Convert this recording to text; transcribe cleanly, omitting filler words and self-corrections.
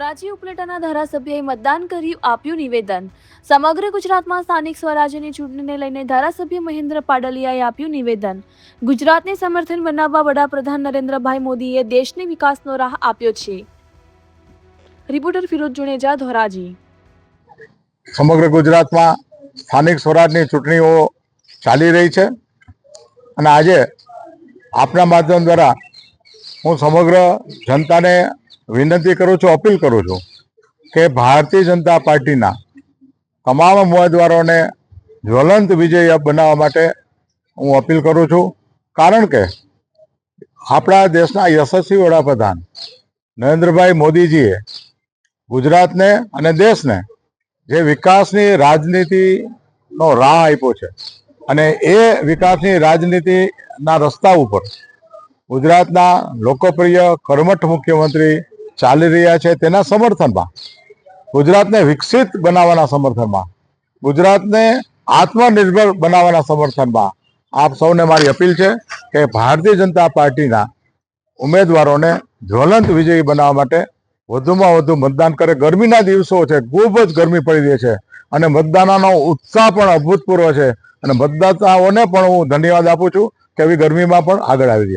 ધોરાજી ઉપલેટાના ધારાસભ્યએ મતદાન કર્યું, આપ્યું નિવેદન। સમગ્ર ગુજરાતમાં સ્થાનિક સ્વરાજ્યની ચૂંટણીને લઈને ધારાસભ્ય મહેન્દ્ર પાડલિયાએ આપ્યું નિવેદન। ગુજરાતને સમર્થન બનાવવા વડાપ્રધાન નરેન્દ્રભાઈ મોદીએ દેશની વિકાસનો રાહ આપ્યો છે। રિપોર્ટર ફિરોઝ જુનેજા, ધોરાજી। સમગ્ર ગુજરાતમાં સ્થાનિક સ્વરાજની ચૂંટણીઓ ચાલી રહી છે અને આજે આપના માધ્યમ દ્વારા હું સમગ્ર જનતાને વિનંતી કરું છું, અપીલ કરું છું કે ભારતીય જનતા પાર્ટીના તમામ ઉમેદવારોને જ્વલંત વિજય બનાવવા માટે હું અપીલ કરું છું। કારણ કે આપણા દેશના યશસ્વી વડાપ્રધાન નરેન્દ્રભાઈ મોદીજીએ ગુજરાતને અને દેશને જે વિકાસની રાજનીતિનો રાહ આપ્યો છે અને એ વિકાસની રાજનીતિના રસ્તા ઉપર ગુજરાતના લોકપ્રિય કર્મઠ મુખ્યમંત્રી ચાલી રહ્યા છે। તેના સમર્થનમાં, ગુજરાતને વિકસિત બનાવવાના સમર્થનમાં, ગુજરાતને આત્મનિર્ભર બનાવવાના સમર્થનમાં આપ સૌને મારી અપીલ છે કે ભારતીય જનતા પાર્ટીના ઉમેદવારોને જ્વલંત વિજયી બનાવવા માટે વધુમાં વધુ મતદાન કરે। ગરમીના દિવસો છે, ખૂબ જ ગરમી પડી રહી છે અને મતદાનનો ઉત્સાહ પણ અભૂતપૂર્વ છે અને મતદાતાઓને પણ હું ધન્યવાદ આપું છું કે આવી ગરમીમાં પણ આગળ આવી રહ્યા છે।